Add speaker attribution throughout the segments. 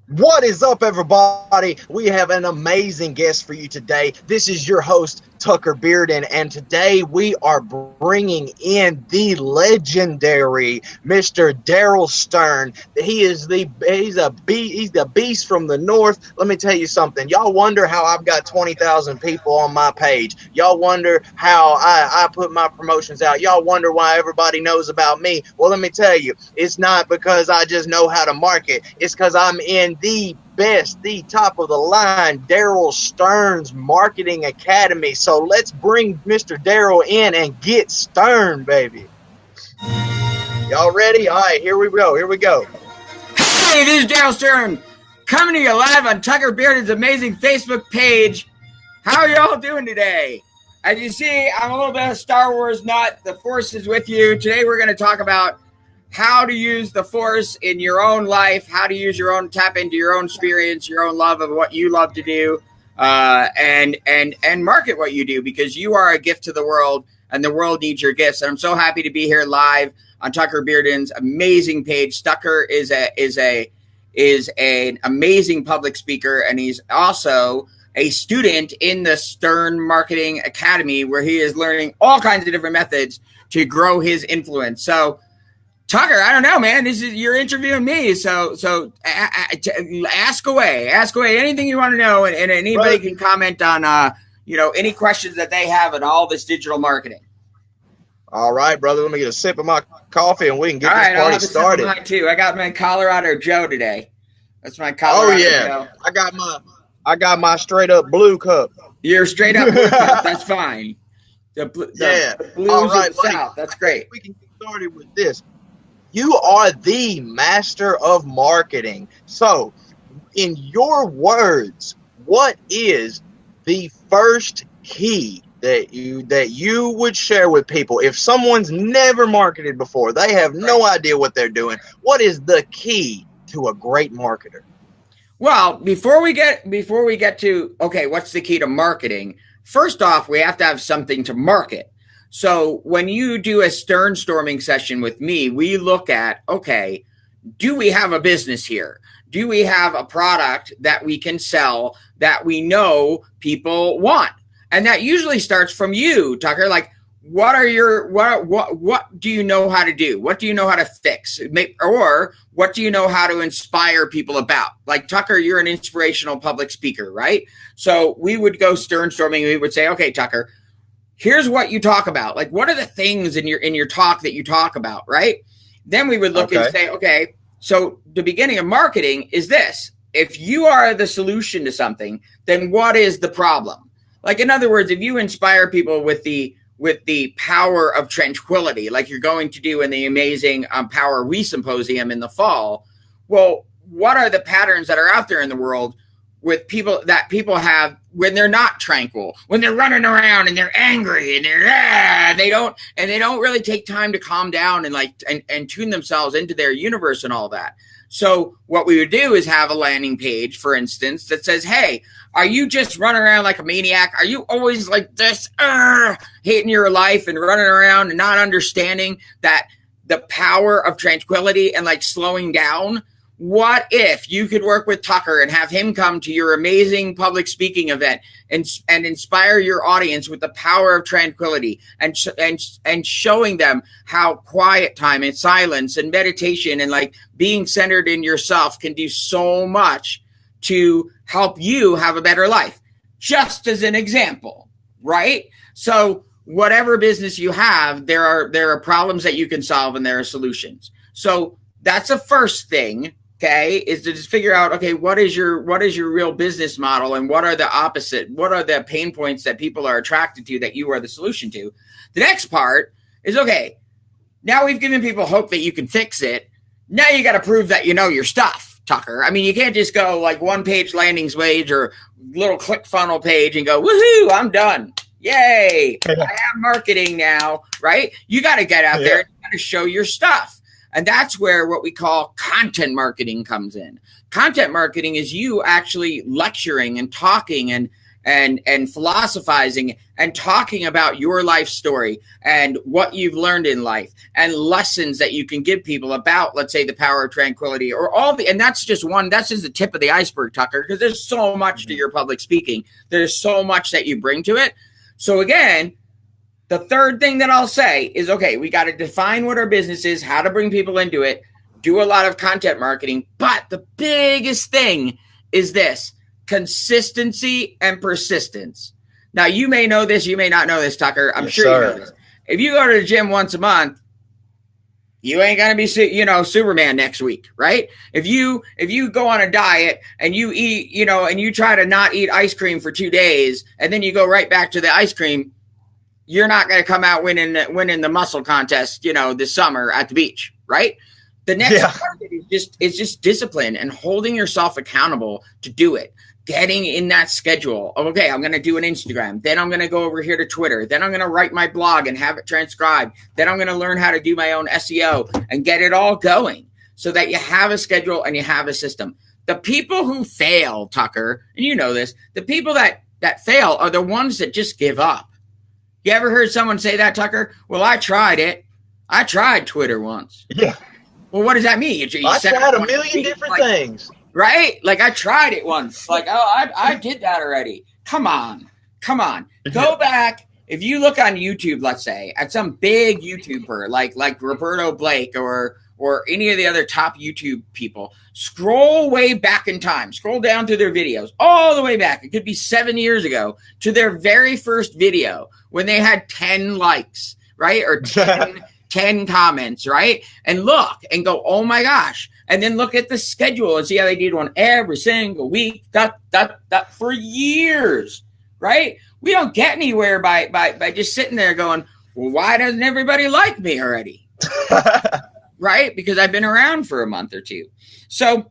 Speaker 1: What is up, everybody? We have an amazing guest for you today. This is your host, Tucker Bearden, and today we are bringing in the legendary Mr. Darrell Stern. He's the beast from the north. Let me tell you something. Y'all wonder how I've got 20,000 people on my page. Y'all wonder how I put my promotions out. Y'all wonder why everybody knows about me. Well, let me tell you, it's not because I just know how to market. It's because I'm in the best, the top of the line, Darrell Stern's Marketing Academy. So let's bring Mr. Darrell in and get Stern, baby. Y'all ready? All right, here we go.
Speaker 2: Hey, this is Darrell Stern coming to you live on Tucker Bearden's amazing Facebook page. How are y'all doing today? As you see, I'm a little bit of Star Wars nut. The Force is with you. Today we're going to talk about how to use the Force in your own life, how to use your own, tap into your own experience, your own love of what you love to do, and market what you do, because you are a gift to the world and the world needs your gifts. And I'm so happy to be here live on Tucker Bearden's amazing page. Tucker is an amazing public speaker, and he's also a student in the Stern Marketing Academy, where he is learning all kinds of different methods to grow his influence. So Tucker, I don't know, man. You're interviewing me, so ask away anything you want to know, and anybody can comment on any questions that they have on all this digital marketing.
Speaker 1: All right, brother. Let me get a sip of my coffee and we can get this party started.
Speaker 2: Mine too. I got my Colorado Joe today. That's my Colorado Joe.
Speaker 1: I got my straight up blue cup.
Speaker 2: You're straight up blue cup. That's fine. The blues
Speaker 1: all right,
Speaker 2: of the South. That's great.
Speaker 1: We can get started with this. You are the master of marketing. So, in your words, what is the first key that you would share with people? If someone's never marketed before, they have no idea what they're doing, what is the key to a great marketer?
Speaker 2: Well, before we get to, okay, what's the key to marketing? First off, we have to have something to market. So when you do a Stern storming session with me, we look at, okay, do we have a business here? Do we have a product that we can sell that we know people want? And that usually starts from you, Tucker. Like, what do you know how to do? What do you know how to fix? Or what do you know how to inspire people about? Like, Tucker, you're an inspirational public speaker, right? So we would go Stern storming. We would say, okay, Tucker, here's what you talk about. Like, what are the things in your talk that you talk about, right? Then we would look and say, okay, so the beginning of marketing is this. If you are the solution to something, then what is the problem? Like, in other words, if you inspire people with the power of tranquility, like you're going to do in the amazing Power We Symposium in the fall, well, what are the patterns that are out there in the world with people have when they're not tranquil, when they're running around and they're angry and they don't really take time to calm down and tune themselves into their universe and all that. So what we would do is have a landing page, for instance, that says, hey, are you just running around like a maniac? Are you always like this, hating your life and running around and not understanding that the power of tranquility and like slowing down? What if you could work with Tucker and have him come to your amazing public speaking event and inspire your audience with the power of tranquility and showing them how quiet time and silence and meditation and like being centered in yourself can do so much to help you have a better life, just as an example, right? So whatever business you have, there are problems that you can solve and there are solutions. So that's the first thing. Okay, is to just figure out, okay, what is your real business model and what are the pain points that people are attracted to that you are the solution to? The next part is, okay, now we've given people hope that you can fix it. Now you got to prove that you know your stuff, Tucker. I mean, you can't just go like one page landings page or little click funnel page and go, woohoo, I'm done. Yay, I am marketing now, right? You got to get out there and you got to show your stuff. And that's where what we call content marketing comes in. Content marketing is you actually lecturing and talking and and philosophizing and talking about your life story and what you've learned in life and lessons that you can give people about, let's say, the power of tranquility or and that's just the tip of the iceberg, Tucker, because there's so much to your public speaking. There's so much that you bring to it. So again, the third thing that I'll say is, okay, we got to define what our business is, how to bring people into it, do a lot of content marketing. But the biggest thing is this: consistency and persistence. Now, you may know this, you may not know this, Tucker. I'm sure you know this. If you go to the gym once a month, you ain't going to be, Superman next week, right? If you go on a diet and you eat, and you try to not eat ice cream for 2 days, and then you go right back to the ice cream, you're not going to come out winning the muscle contest, this summer at the beach, right? The next part of it is just discipline and holding yourself accountable to do it. Getting in that schedule of, okay, I'm going to do an Instagram. Then I'm going to go over here to Twitter. Then I'm going to write my blog and have it transcribed. Then I'm going to learn how to do my own SEO and get it all going so that you have a schedule and you have a system. The people who fail, Tucker, and you know this, the people that fail are the ones that just give up. You ever heard someone say that, Tucker? Well, I tried it. I tried Twitter once.
Speaker 1: Yeah.
Speaker 2: Well, what does that mean?
Speaker 1: I tried a million different things.
Speaker 2: Right? Like, I tried it once. Like, I did that already. Come on. Go back. If you look on YouTube, let's say, at some big YouTuber like Roberto Blake or any of the other top YouTube people, scroll way back in time. Scroll down through their videos all the way back. It could be 7 years ago to their very first video when they had 10 likes, right? Or 10 comments, right? And look and go, oh my gosh. And then look at the schedule and see how they did one every single week, for years, right? We don't get anywhere by just sitting there going, well, why doesn't everybody like me already? Right? Because I've been around for a month or two. So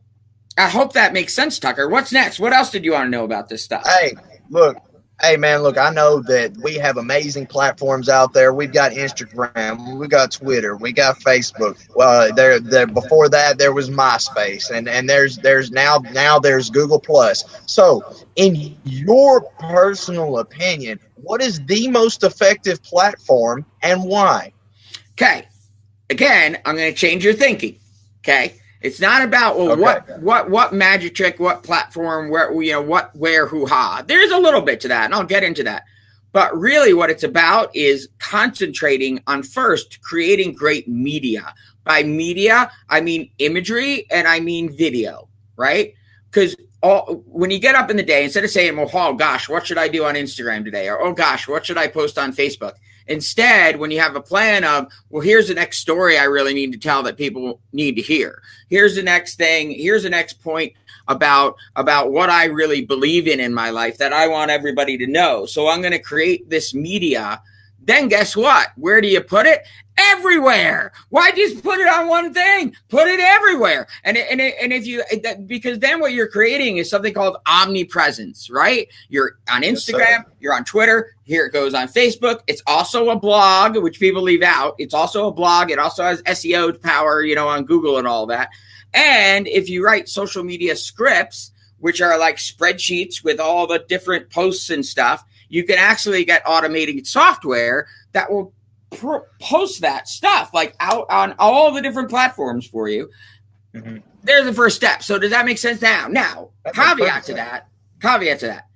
Speaker 2: I hope that makes sense, Tucker. What's next? What else did you want to know about this stuff?
Speaker 1: Hey, man, look, I know that we have amazing platforms out there. We've got Instagram, we got Twitter, we got Facebook. There before that there was MySpace, and there's now there's Google Plus. So, in your personal opinion, what is the most effective platform and why?
Speaker 2: Okay. Again, I'm going to change your thinking. Okay. It's not about what magic trick, what platform, where who ha. There's a little bit to that, and I'll get into that. But really, what it's about is concentrating on first creating great media. By media, I mean imagery and I mean video, right? Because when you get up in the day, instead of saying, well, oh gosh, what should I do on Instagram today? Or, oh gosh, what should I post on Facebook? Instead, when you have a plan of, well, here's the next story I really need to tell that people need to hear. Here's the next thing. Here's the next point about what I really believe in my life that I want everybody to know. So I'm going to create this media. Then guess what? Where do you put it? Everywhere. Why just put it on one thing? Put it everywhere. Because then what you're creating is something called omnipresence, right? You're on Instagram, you're on Twitter, here it goes on Facebook. It's also a blog, which people leave out. It's also a blog. It also has SEO power, on Google and all that. And if you write social media scripts, which are like spreadsheets with all the different posts and stuff, you can actually get automated software that will post that stuff like out on all the different platforms for you. Mm-hmm. There's the first step. So does that make sense now? Caveat to that.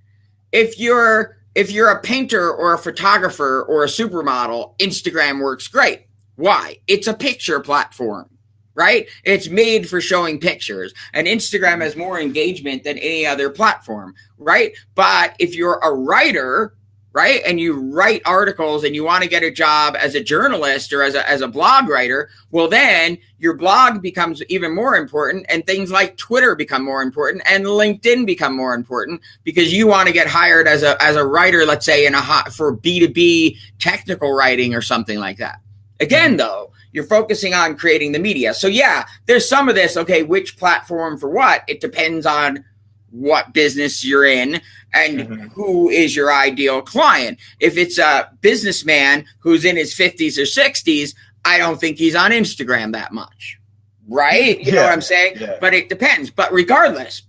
Speaker 2: If you're a painter or a photographer or a supermodel, Instagram works great. Why? It's a picture platform, right? It's made for showing pictures, and Instagram has more engagement than any other platform, right? But if you're a writer, right, and you write articles and you want to get a job as a journalist or as a blog writer, well, then your blog becomes even more important, and things like Twitter become more important, and LinkedIn become more important because you want to get hired as a writer, let's say for B2B technical writing or something like that. Again, though, you're focusing on creating the media. So yeah, there's some of this, okay, which platform for what? It depends on what business you're in and who is your ideal client. If it's a businessman who's in his 50s or 60s, I don't think he's on Instagram that much, right? You know what I'm saying? Yeah. But it depends. But regardless,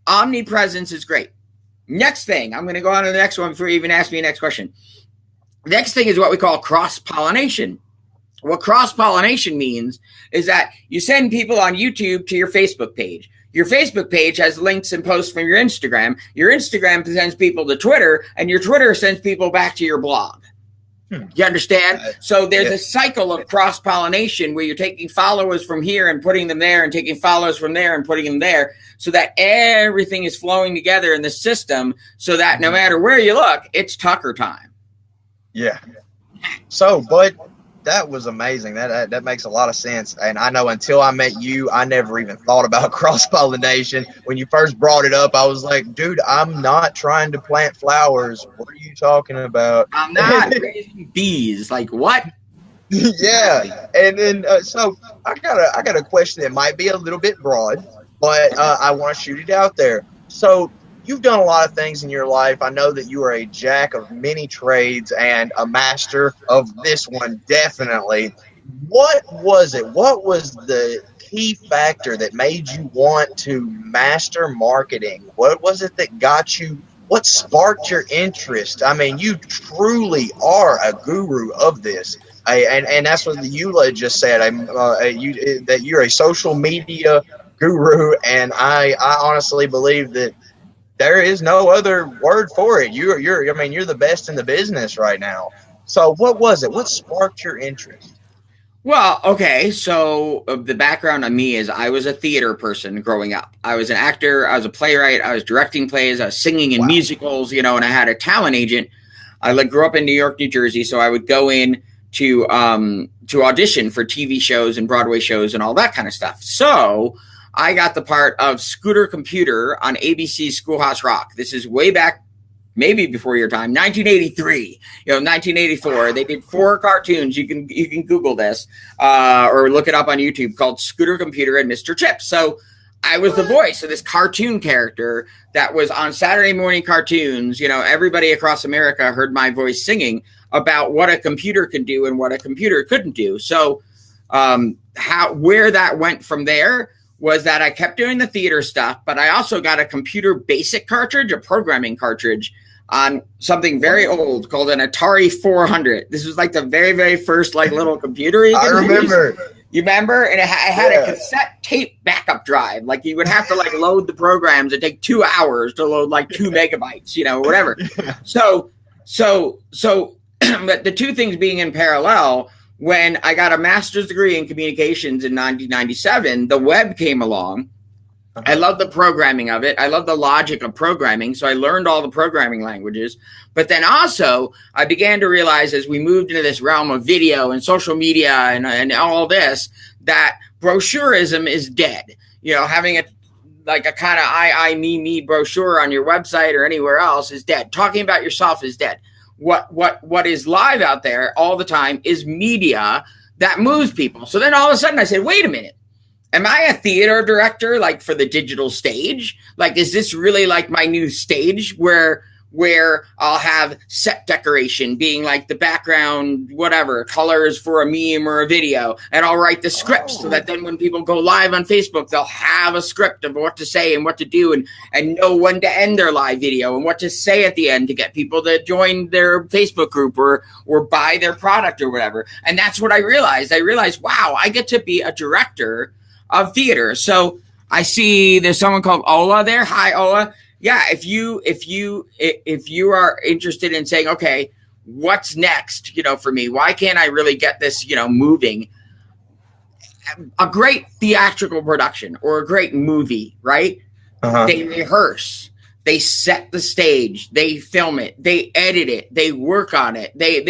Speaker 2: omnipresence is great. Next thing, I'm going to go on to the next one before you even ask me the next question. Next thing is what we call cross-pollination. What cross-pollination means is that you send people on YouTube to your Facebook page. Your Facebook page has links and posts from your Instagram. Your Instagram sends people to Twitter, and your Twitter sends people back to your blog. You understand? So there's a cycle of cross-pollination where you're taking followers from here and putting them there and taking followers from there and putting them there so that everything is flowing together in the system so that no matter where you look, it's Tucker time.
Speaker 1: Yeah. So, but that was amazing. That makes a lot of sense. And I know until I met you, I never even thought about cross-pollination. When you first brought it up, I was like, dude, I'm not trying to plant flowers. What are you talking about?
Speaker 2: I'm not raising bees. Like what?
Speaker 1: Yeah. And then, so I got a question that might be a little bit broad, but I want to shoot it out there. So you've done a lot of things in your life. I know that you are a jack of many trades and a master of this one, definitely. What was it? What was the key factor that made you want to master marketing? What was it that got you? What sparked your interest? I mean, you truly are a guru of this. And that's what the EULA just said. That you're a social media guru, and I honestly believe that there is no other word for it. You're the best in the business right now. So what was it? What sparked your interest?
Speaker 2: Well, okay. So the background on me is I was a theater person growing up. I was an actor. I was a playwright. I was directing plays. I was singing in musicals, and I had a talent agent. I grew up in New York, New Jersey. So I would go in to audition for TV shows and Broadway shows and all that kind of stuff. So I got the part of Scooter Computer on ABC's Schoolhouse Rock. This is way back, maybe before your time, 1983, 1984. They did 4 cartoons. You can Google this or look it up on YouTube, called Scooter Computer and Mr. Chip. So I was the voice of this cartoon character that was on Saturday morning cartoons. Everybody across America heard my voice singing about what a computer can do and what a computer couldn't do. So where that went from there was that I kept doing the theater stuff, but I also got a computer basic cartridge, a programming cartridge on something very old called an Atari 400. This was like the very, very first little computer.
Speaker 1: I remember.
Speaker 2: You remember? And it had a cassette tape backup drive. Like you would have to load the programs. It'd take 2 hours to load 2 megabytes, whatever. So but the two things being in parallel, when I got a master's degree in communications in 1997, the web came along. I love the programming of it. I love the logic of programming. So I learned all the programming languages. But then also I began to realize as we moved into this realm of video and social media and all this, that brochurism is dead. Having a kind of I, me brochure on your website or anywhere else is dead. Talking about yourself is dead. What is live out there all the time is media that moves people. So then all of a sudden I said, wait a minute. Am I a theater director for the digital stage? Is this really my new stage where I'll have set decoration being the background, whatever, colors for a meme or a video, and I'll write the scripts so that then when people go live on Facebook, they'll have a script of what to say and what to do and know when to end their live video and what to say at the end to get people to join their Facebook group or buy their product or whatever. And that's what I realized. Wow, I get to be a director of theater. So I see there's someone called Ola there. Hi, Ola. Yeah, if you are interested in saying, okay, what's next, for me, why can't I really get this, moving? A great theatrical production or a great movie, right? They rehearse, they set the stage, they film it, they edit it, they work on it, they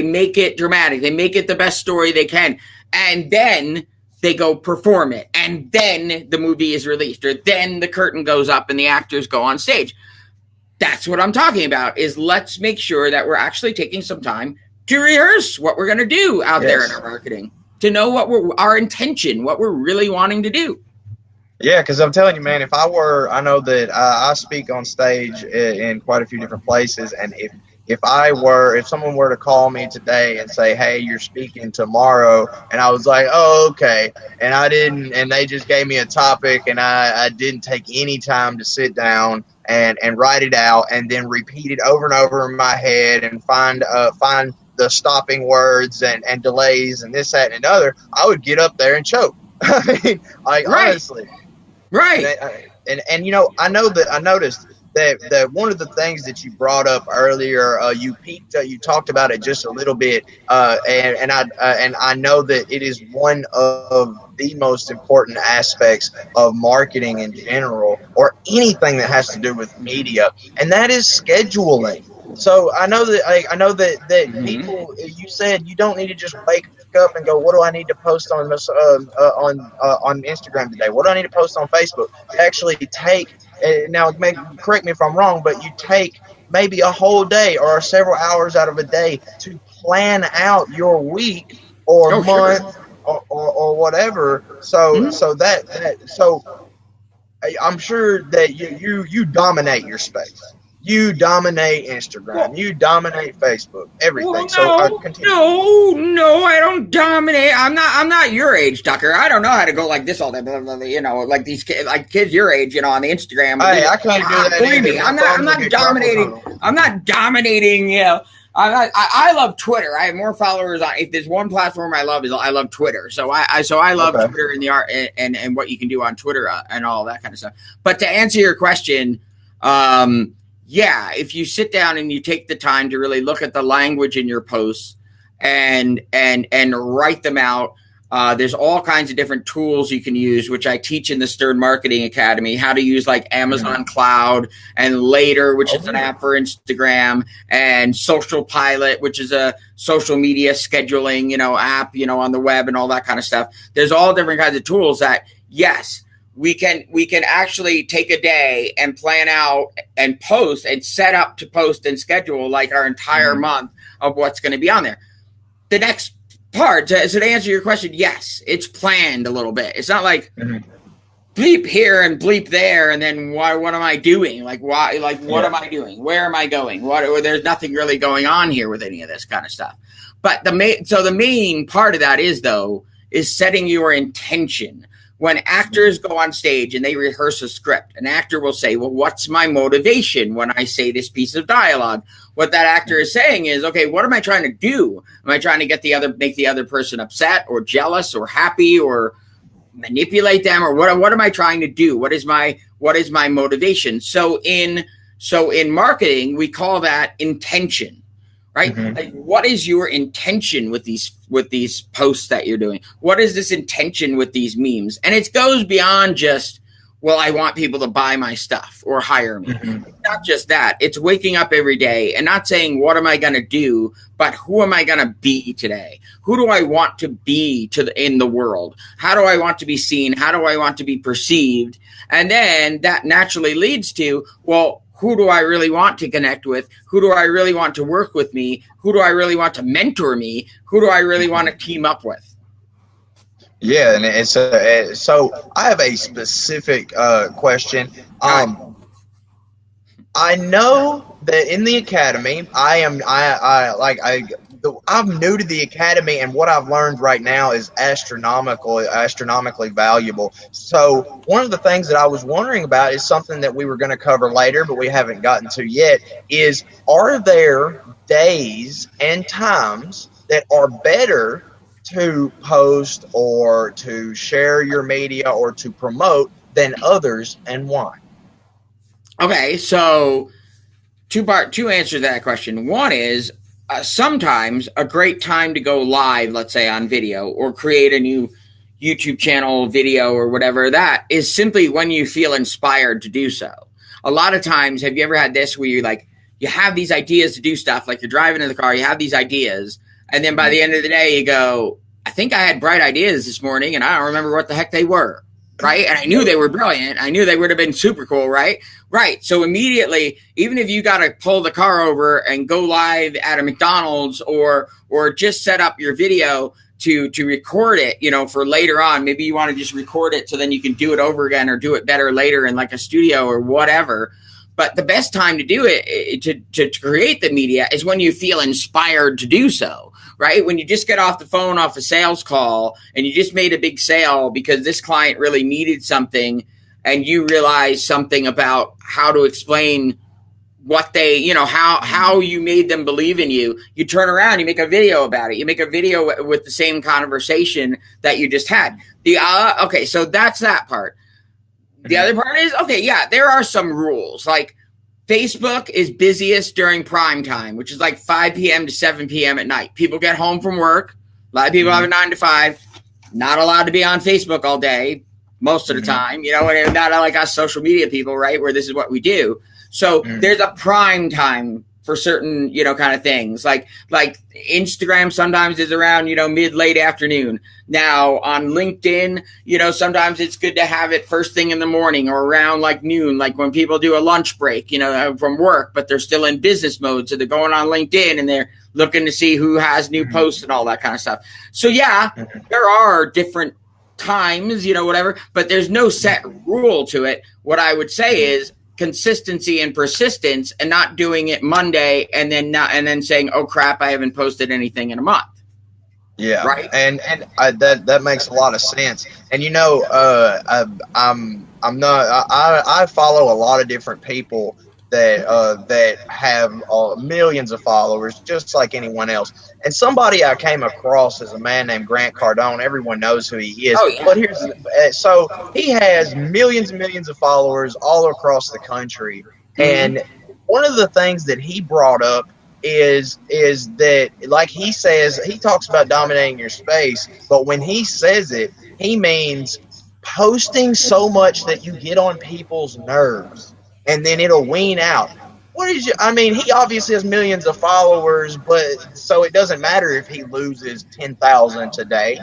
Speaker 2: make it dramatic, they make it the best story they can, and then they go perform it, and then the movie is released, or then the curtain goes up and the actors go on stage. That's what I'm talking about, is let's make sure that we're actually taking some time to rehearse what we're going to do out there in our marketing, to know what our intention, what we're really wanting to do.
Speaker 1: Yeah, because I'm telling you, man, I know that I speak on stage in quite a few different places, and if someone were to call me today and say, hey, you're speaking tomorrow, and I was like, oh, okay, and they just gave me a topic, and I didn't take any time to sit down and write it out and then repeat it over and over in my head and find the stopping words and delays and this, that, and another, I would get up there and choke. I mean, like,
Speaker 2: Right.
Speaker 1: honestly.
Speaker 2: Right.
Speaker 1: And you know, I noticed that one of the things that you brought up earlier, you talked about it just a little bit, and I know that it is one of the most important aspects of marketing in general, or anything that has to do with media, and that is scheduling. So I know that people, you said you don't need to just wake up and go, what do I need to post on this on Instagram today? What do I need to post on Facebook? You actually take now, correct me if I'm wrong, but you take maybe a whole day or several hours out of a day to plan out your week or month or whatever. So I'm sure that you dominate your space. You dominate Instagram. You dominate Facebook. Everything.
Speaker 2: Well, no, I don't dominate. I'm not your age, Tucker. I don't know how to go like this all day. Blah, blah, blah, you know, like these kids, like kids your age, you know, on the Instagram.
Speaker 1: Hey, I can't do that.
Speaker 2: Believe me, I'm not dominating. I'm not dominating. You know, I love Twitter. I have more followers on. If there's one platform I love Twitter. So I love Twitter and the art and what you can do on Twitter and all that kind of stuff. But to answer your question, yeah, if you sit down and you take the time to really look at the language in your posts and write them out, there's all kinds of different tools you can use, which I teach in the Stern Marketing Academy, how to use like Amazon Cloud and Later, which is an app for Instagram, and Social Pilot, which is a social media scheduling, you know, app, you know, on the web and all that kind of stuff. There's all different kinds of tools that, yes, we can actually take a day and plan out and post and set up to post and schedule like our entire month of what's going to be on there. The next part, so to answer your question, yes, it's planned a little bit. It's not like bleep here and bleep there and then what am I doing? Like why? Like what am I doing? Where am I going? There's nothing really going on here with any of this kind of stuff. But the main part of that is setting your intention. When actors go on stage and they rehearse a script, an actor will say, well, what's my motivation when I say this piece of dialogue? What that actor is saying is, okay, what am I trying to do? Am I trying to make the other person upset or jealous or happy or manipulate them? Or what am I trying to do? What is my motivation? So in marketing, we call that intention. Right? Like, what is your intention with these posts that you're doing? What is this intention with these memes? And it goes beyond just, well, I want people to buy my stuff or hire me. Not just that. It's waking up every day and not saying, what am I going to do, but who am I going to be today? Who do I want to be in the world? How do I want to be seen? How do I want to be perceived? And then that naturally leads to, well, who do I really want to connect with? Who do I really want to work with me? Who do I really want to mentor me? Who do I really want to team up with?
Speaker 1: Yeah, and it's so I have a specific question. I know that in the academy, I'm new to the academy, and what I've learned right now is astronomically valuable. So one of the things that I was wondering about is something that we were going to cover later, but we haven't gotten to yet, is are there days and times that are better to post or to share your media or to promote than others, and why?
Speaker 2: Okay, so two answers to that question. One is, sometimes a great time to go live, let's say on video, or create a new YouTube channel video or whatever, that is simply when you feel inspired to do so. A lot of times, have you ever had this where you have these ideas to do stuff, like you're driving in the car, you have these ideas, and then by the end of the day you go, I think I had bright ideas this morning and I don't remember what the heck they were. Right. And I knew they were brilliant. I knew they would have been super cool. Right. Right. So immediately, even if you got to pull the car over and go live at a McDonald's or just set up your video to record it, you know, for later on, maybe you want to just record it so then you can do it over again or do it better later in like a studio or whatever. But the best time to do it, to create the media, is when you feel inspired to do so. Right? When you just get off the phone off a sales call and you just made a big sale because this client really needed something, and you realize something about how to explain what they, you know, how you made them believe in you, you turn around, you make a video about it. You make a video with the same conversation that you just had. Okay, so that's that part. The other part is, okay, yeah, there are some rules. Like Facebook is busiest during prime time, which is like 5 p.m. to 7 p.m. at night. People get home from work. A lot of people have a 9 to 5. Not allowed to be on Facebook all day most of the time, you know, and not like us social media people, right, where this is what we do. So there's a prime time for certain, you know, kind of things. Like Instagram sometimes is around, you know, late afternoon. Now on LinkedIn, you know, sometimes it's good to have it first thing in the morning or around like noon, like when people do a lunch break, you know, from work, but they're still in business mode. So they're going on LinkedIn and they're looking to see who has new posts and all that kind of stuff. So yeah, there are different times, you know, whatever, but there's no set rule to it. What I would say is consistency and persistence, and not doing it Monday and then saying, oh crap, I haven't posted anything in a month.
Speaker 1: Yeah,
Speaker 2: right.
Speaker 1: And that makes a lot of sense. And you know, I follow a lot of different people that have millions of followers, just like anyone else. And somebody I came across is a man named Grant Cardone. Everyone knows who he is.
Speaker 2: Oh, yeah.
Speaker 1: But so he has millions and millions of followers all across the country. And one of the things that he brought up is that, like he says, he talks about dominating your space, but when he says it, he means posting so much that you get on people's nerves. And then it'll wean out. I mean, he obviously has millions of followers, but so it doesn't matter if he loses 10,000 today.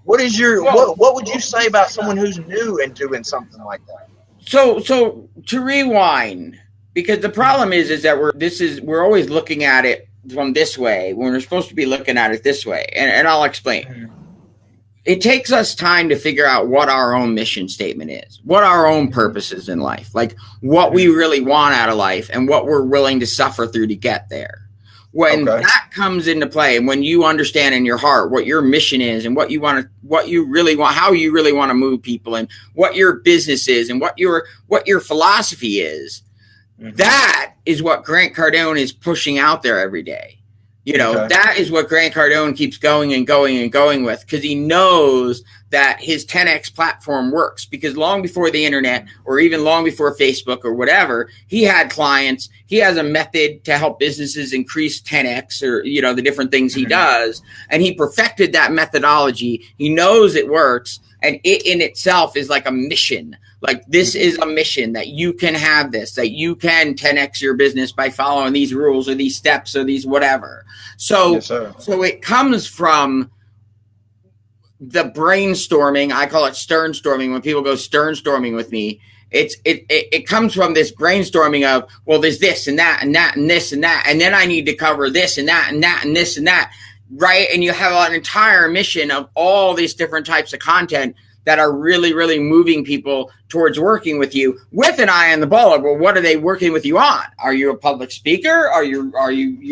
Speaker 1: What would you say about someone who's new and doing something like that?
Speaker 2: So to rewind, because the problem is that we're always looking at it from this way when we're supposed to be looking at it this way. And I'll explain. It takes us time to figure out what our own mission statement is, what our own purpose is in life, like what we really want out of life and what we're willing to suffer through to get there. When that comes into play, and when you understand in your heart what your mission is and what you really want, how you really want to move people, and what your business is and what your philosophy is, that is what Grant Cardone is pushing out there every day. You know, that is what Grant Cardone keeps going and going and going with, because he knows that his 10X platform works. Because long before the internet, or even long before Facebook or whatever, he had clients. He has a method to help businesses increase 10X, or, you know, the different things he does. And he perfected that methodology. He knows it works. And it in itself is like a mission. Like, this is a mission that you can have this, that you can 10X your business by following these rules or these steps or these whatever. So, so it comes from the brainstorming. I call it stern storming. When people go stern storming with me, it comes from this brainstorming of, well, there's this and that and that and this and that. And then I need to cover this and that and that and this and that. Right. And you have an entire mission of all these different types of content that are really, really moving people towards working with you with an eye on the ball of, well, what are they working with you on? Are you a public speaker? You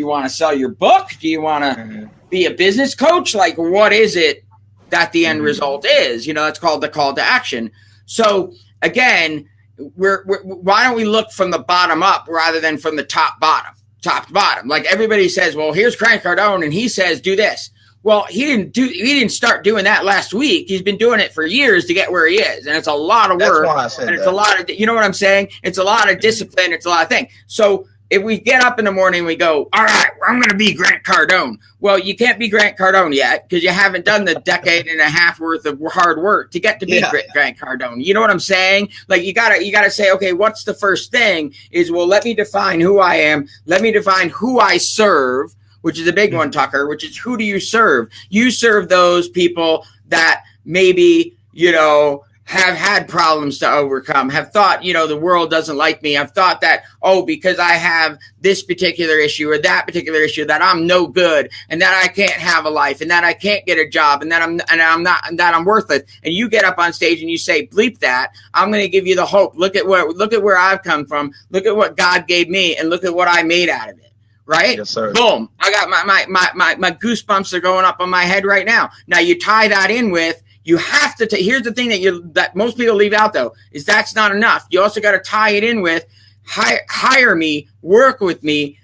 Speaker 2: want to sell your book? Do you want to be a business coach? Like, what is it that the end result is? You know, it's called the call to action. So again, why don't we look from the bottom up rather than from the top to bottom? Like, everybody says, well, here's Grant Cardone and he says, do this. Well, he didn't start doing that last week. He's been doing it for years to get where he is. And it's a lot of work.
Speaker 1: That's why I said
Speaker 2: and it's a lot of, you know what I'm saying? It's a lot of discipline. It's a lot of things. So if we get up in the morning and we go, all right, I'm going to be Grant Cardone. Well, you can't be Grant Cardone yet because you haven't done the decade and a half worth of hard work to get to be Grant Cardone. You know what I'm saying? Like, you gotta say, okay, what's the first thing is, well, let me define who I am. Let me define who I serve, which is a big one, Tucker, which is, who do you serve? You serve those people that maybe, you know, have had problems to overcome, have thought, you know, the world doesn't like me. I've thought that, oh, because I have this particular issue or that particular issue, that I'm no good and that I can't have a life and that I can't get a job and that I'm worthless. And you get up on stage and you say, bleep that. I'm going to give you the hope. Look at where I've come from. Look at what God gave me and look at what I made out of it. Right?
Speaker 1: Yes, sir.
Speaker 2: Boom. I got my goosebumps are going up on my head right now. Now you tie that in with, You have to here's the thing that most people leave out, though, is that's not enough. You also got to tie it in with hire me, work with me,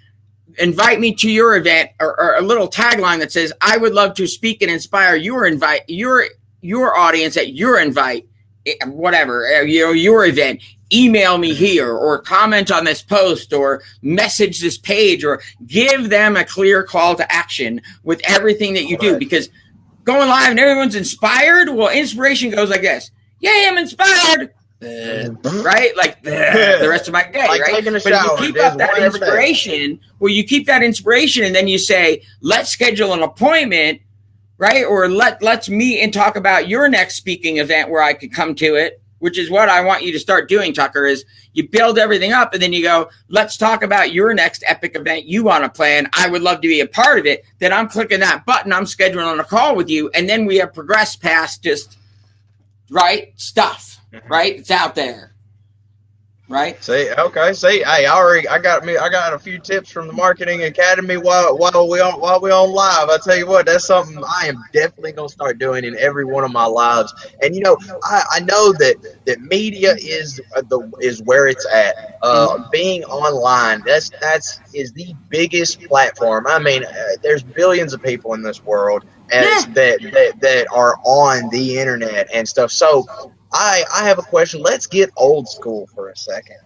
Speaker 2: invite me to your event, or a little tagline that says, I would love to speak and inspire your audience at your invite, whatever, your event. Email me here, or comment on this post, or message this page, or give them a clear call to action with everything that you do. Because going live and everyone's inspired, well, inspiration goes like this. Yay, I'm inspired. Right? Like the rest of my day, like right? Taking a shower, but you keep up that inspiration, you keep that inspiration, and then you say, let's schedule an appointment, right? Or let's meet and talk about your next speaking event where I could come to it, which is what I want you to start doing, Tucker, is you build everything up and then you go, let's talk about your next epic event you want to plan. I would love to be a part of it. Then I'm clicking that button. I'm scheduling a call with you. And then we have progressed past just, right, stuff, right? It's out there. Right.
Speaker 1: Hey, I got a few tips from the Marketing Academy while we on live. I tell you what, that's something I am definitely gonna start doing in every one of my lives. And I know that media is where it's at. Being online, that's the biggest platform. I mean, there's billions of people in this world that are on the internet and stuff. So I have a question. Let's get old school for a second.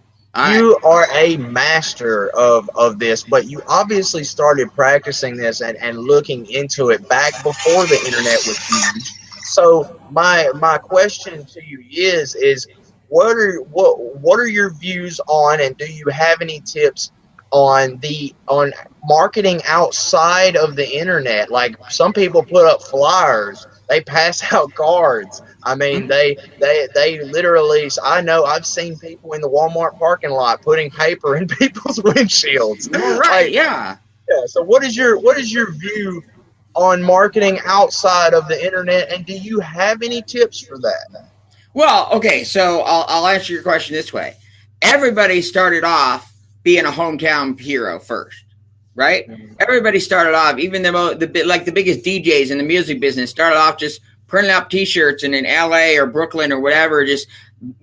Speaker 1: You are a master of this, but you obviously started practicing this and looking into it back before the internet was huge. So my question to you is what are your views on, and do you have any tips on marketing outside of the internet? Like, some people put up flyers, they pass out cards. I mean, they literally, I've seen people in the Walmart parking lot putting paper in people's windshields.
Speaker 2: Right, yeah.
Speaker 1: So what is your view on marketing outside of the internet, and do you have any tips for that?
Speaker 2: Well, okay, so I'll answer your question this way. Everybody started off being a hometown hero first, right? Mm-hmm. Everybody started off, even the biggest DJs in the music business started off just printing up T-shirts, and in LA or Brooklyn or whatever, just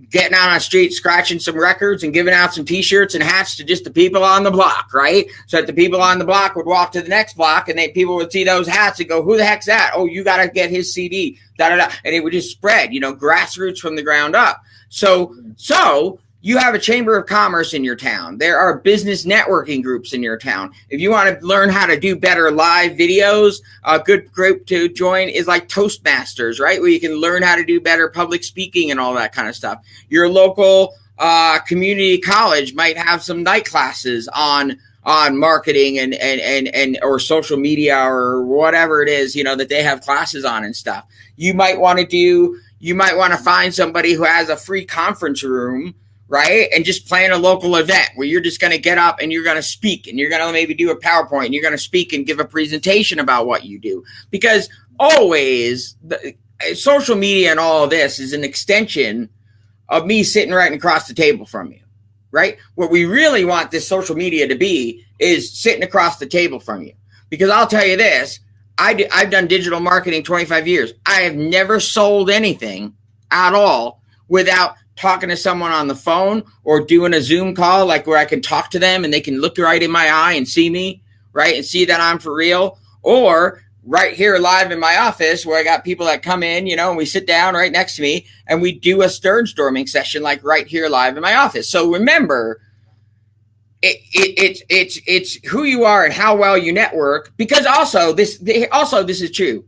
Speaker 2: getting out on the street, scratching some records and giving out some T-shirts and hats to just the people on the block, right? So that the people on the block would walk to the next block, and people would see those hats and go, who the heck's that? Oh, you got to get his CD, da-da-da. And it would just spread, grassroots from the ground up. So you have a chamber of commerce in your town. There are business networking groups in your town. If you want to learn how to do better live videos, a good group to join is like Toastmasters, right? Where you can learn how to do better public speaking and all that kind of stuff. Your local community college might have some night classes on marketing and or social media or whatever it is, that they have classes on and stuff. You might want to find somebody who has a free conference room, right? And just plan a local event where you're just going to get up and you're going to speak, and you're going to maybe do a PowerPoint, and you're going to speak and give a presentation about what you do. Because always social media and all of this is an extension of me sitting right across the table from you, right? What we really want this social media to be is sitting across the table from you. Because I'll tell you this, I've done digital marketing 25 years. I have never sold anything at all without talking to someone on the phone or doing a Zoom call, like where I can talk to them and they can look right in my eye and see me, right? And see that I'm for real. Or right here live in my office where I got people that come in, and we sit down right next to me and we do a storming session, like right here live in my office. So remember, it's who you are and how well you network, because also this is true.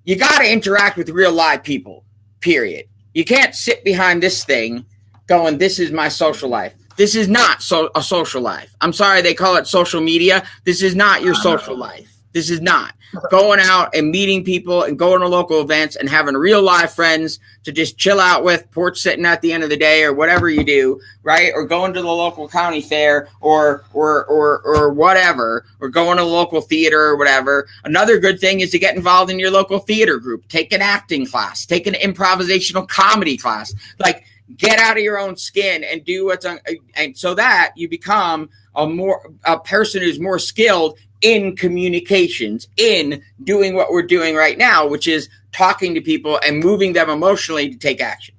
Speaker 2: You got to interact with real live people, period. You can't sit behind this thing going, this is my social life. This is not a social life. I'm sorry they call it social media. This is not your social life. This is not. Going out and meeting people and going to local events and having real live friends to just chill out with, porch sitting at the end of the day or whatever you do, right? Or going to the local county fair or whatever, or going to the local theater or whatever. Another good thing is to get involved in your local theater group. Take an acting class. Take an improvisational comedy class. Like, get out of your own skin and do what's on, and so that you become a person who's more skilled in communications, in doing what we're doing right now, which is talking to people and moving them emotionally to take action.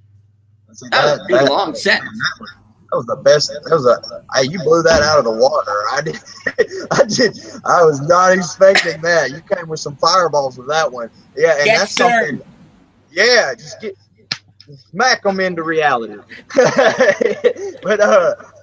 Speaker 1: See,
Speaker 2: That was a big, long sentence.
Speaker 1: That was the best. Hey, you blew that out of the water. I was not expecting that. You came with some fireballs with that one. Yeah, and that's something. Yeah, just smack them into reality. But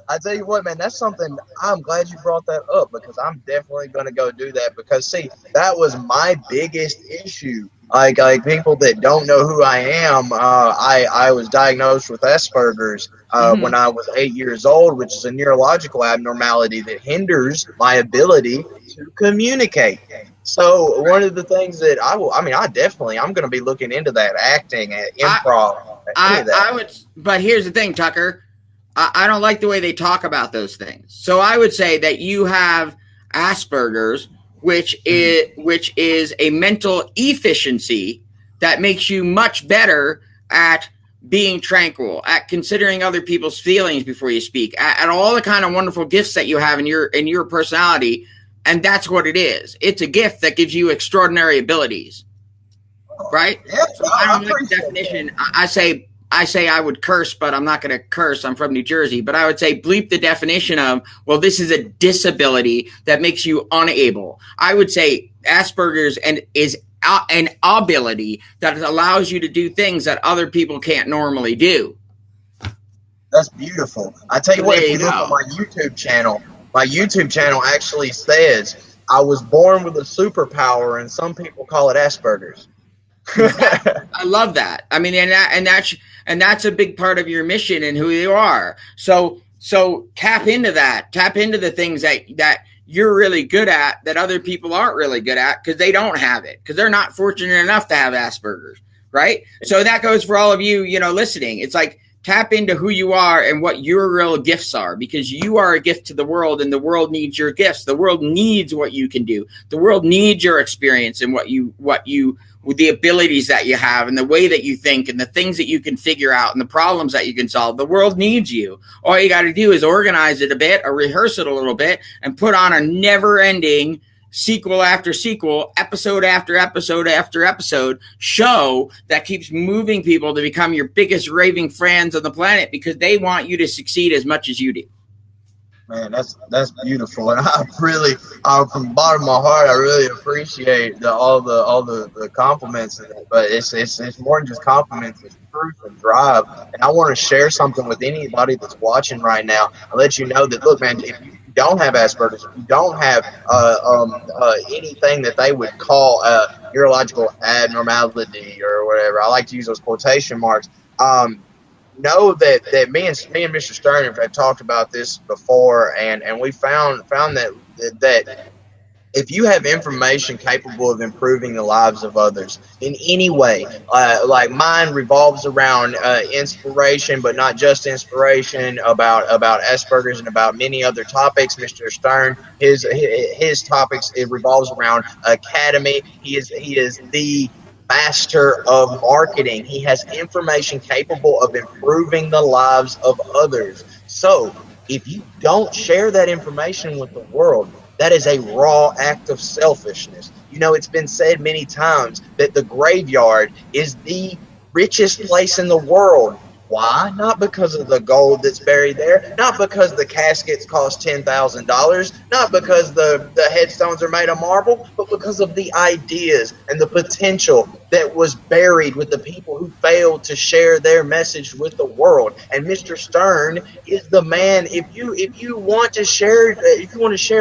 Speaker 1: I tell you what, man, that's something. I'm glad you brought that up because I'm definitely going to go do that because see, that was my biggest issue. Like people that don't know who I am, I was diagnosed with Aspergers when I was 8 years old, which is a neurological abnormality that hinders my ability to communicate. So one of the things that I'm going to be looking into that, acting, improv.
Speaker 2: I would, but here's the thing, Tucker. I don't like the way they talk about those things. So I would say that you have Aspergers, which is a mental efficiency that makes you much better at being tranquil, at considering other people's feelings before you speak, at all the kind of wonderful gifts that you have in your personality. And that's what it is. It's a gift that gives you extraordinary abilities, right?
Speaker 1: Yeah,
Speaker 2: so I don't like the definition. I say I would curse, but I'm not going to curse. I'm from New Jersey, but I would say bleep the definition of, well, this is a disability that makes you unable. I would say Asperger's is an ability that allows you to do things that other people can't normally do.
Speaker 1: That's beautiful. I tell you what, if you look at my YouTube channel actually says I was born with a superpower, and some people call it Asperger's.
Speaker 2: I love that. I mean, and that's a big part of your mission and who you are. So tap into that. Tap into the things that you're really good at that other people aren't really good at because they don't have it, because they're not fortunate enough to have Asperger's, right? So that goes for all of you, listening. It's like tap into who you are and what your real gifts are, because you are a gift to the world and the world needs your gifts. The world needs what you can do. The world needs your experience and what you with the abilities that you have and the way that you think and the things that you can figure out and the problems that you can solve. The world needs you. All you got to do is organize it a bit or rehearse it a little bit and put on a never-ending sequel after sequel, episode after episode after episode show that keeps moving people to become your biggest raving fans on the planet because they want you to succeed as much as you do.
Speaker 1: Man, that's beautiful, and from the bottom of my heart, I really appreciate all the compliments. But it's more than just compliments; it's truth and drive. And I want to share something with anybody that's watching right now. I'll let you know that, look, man, if you don't have Asperger's, if you don't have anything that they would call a neurological abnormality or whatever, I like to use those quotation marks. Know that me and Mr. Stern have talked about this before, and we found that if you have information capable of improving the lives of others in any way, like mine revolves around inspiration, but not just inspiration, about Asperger's and about many other topics. Mr. Stern, his topics, it revolves around academy. He is the master of marketing. He has information capable of improving the lives of others. So if you don't share that information with the world, that is a raw act of selfishness. It's been said many times that the graveyard is the richest place in the world. Why? Not because of the gold that's buried there, not because the caskets cost $10,000, not because the headstones are made of marble, but because of the ideas and the potential that was buried with the people who failed to share their message with the world. And Mr. Stern is the man. If you want to share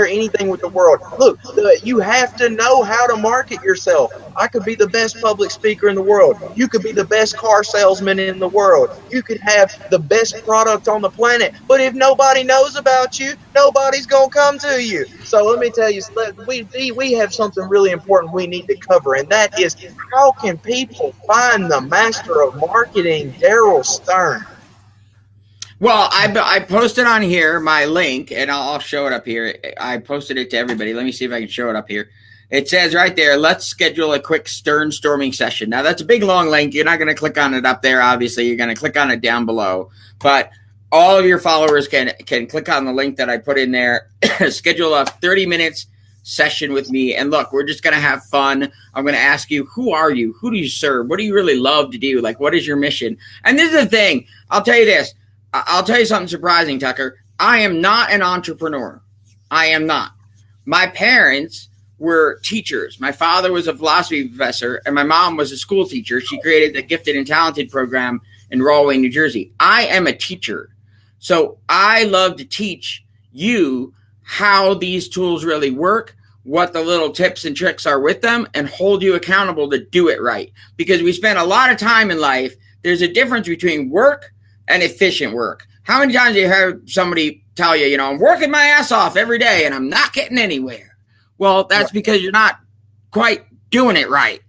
Speaker 1: anything with the world, look, you have to know how to market yourself. I could be the best public speaker in the world. You could be the best car salesman in the world. You could have the best product on the planet. But if nobody knows about you, nobody's going to come to you. So let me tell you, we have something really important we need to cover, and that is, how can people find the master of marketing, Darrell Stern?
Speaker 2: Well, I posted on here my link, and I'll show it up here. I posted it to everybody. Let me see if I can show it up here. It says right there, let's schedule a quick Stern storming session. Now, that's a big, long link. You're not going to click on it up there, obviously. You're going to click on it down below. But all of your followers can click on the link that I put in there, schedule a 30 minutes session with me. And look, we're just going to have fun. I'm going to ask you, who are you? Who do you serve? What do you really love to do? Like, what is your mission? And this is the thing. I'll tell you this. I'll tell you something surprising, Tucker. I am not an entrepreneur. I am not. My parents were teachers. My father was a philosophy professor, and my mom was a school teacher. She created the Gifted and Talented program in Rahway, New Jersey. I am a teacher. So I love to teach you how these tools really work, what the little tips and tricks are with them, and hold you accountable to do it right. Because we spend a lot of time in life. There's a difference between work and efficient work. How many times have you heard somebody tell you, I'm working my ass off every day and I'm not getting anywhere? Well, that's because you're not quite doing it right.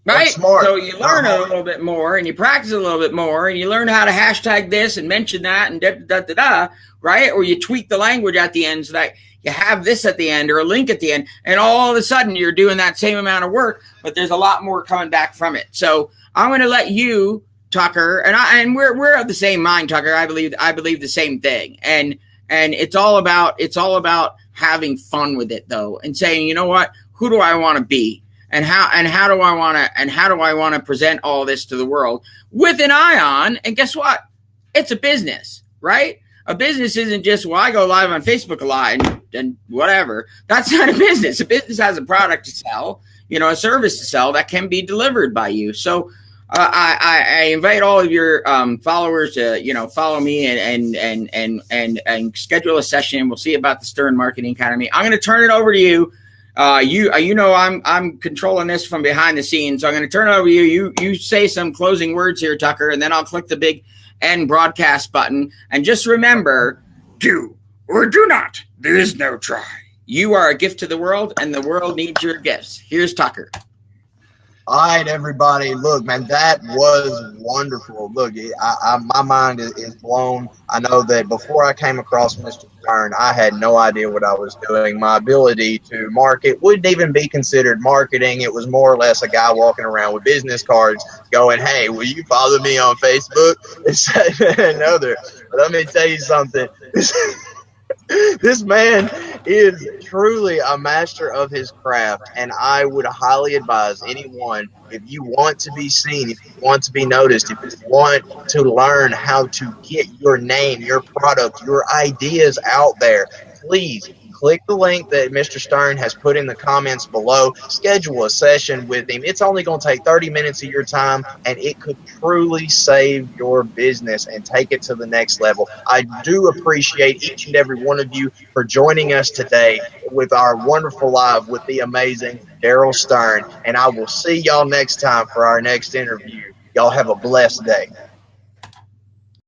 Speaker 2: Right? So you learn a little bit more and you practice a little bit more and you learn how to hashtag this and mention that and da-da-da-da-da, right? Or you tweak the language at the end so that you have this at the end or a link at the end, and all of a sudden you're doing that same amount of work, but there's a lot more coming back from it. So I'm going to let you, Tucker, and we're of the same mind, Tucker. I believe the same thing. And it's all about having fun with it though, and saying, you know what, who do I want to be? And how do I want to present all this to the world with an eye on? And guess what? It's a business, right? A business isn't just, well, I go live on Facebook a lot and whatever. That's not a business. A business has a product to sell, a service to sell that can be delivered by you. So I invite all of your followers to follow me and schedule a session. We'll see about the Stern Marketing Academy. I'm going to turn it over to you. I'm controlling this from behind the scenes, so I'm going to turn it over to you. You say some closing words here, Tucker, and then I'll click the big end broadcast button. And just remember, do or do not. There is no try. You are a gift to the world, and the world needs your gifts. Here's Tucker.
Speaker 1: All right, everybody. Look, man, that was wonderful. Look, my mind is blown. I know that before I came across Mr. Stern, I had no idea what I was doing. My ability to market wouldn't even be considered marketing. It was more or less a guy walking around with business cards going, hey, will you follow me on Facebook? Another. But let me tell you something. This man is truly a master of his craft, and I would highly advise anyone, if you want to be seen, if you want to be noticed, if you want to learn how to get your name, your product, your ideas out there, please click the link that Mr. Stern has put in the comments below. Schedule a session with him. It's only going to take 30 minutes of your time, and it could truly save your business and take it to the next level. I do appreciate each and every one of you for joining us today with our wonderful live with the amazing Darrell Stern, and I will see y'all next time for our next interview. Y'all have a blessed day.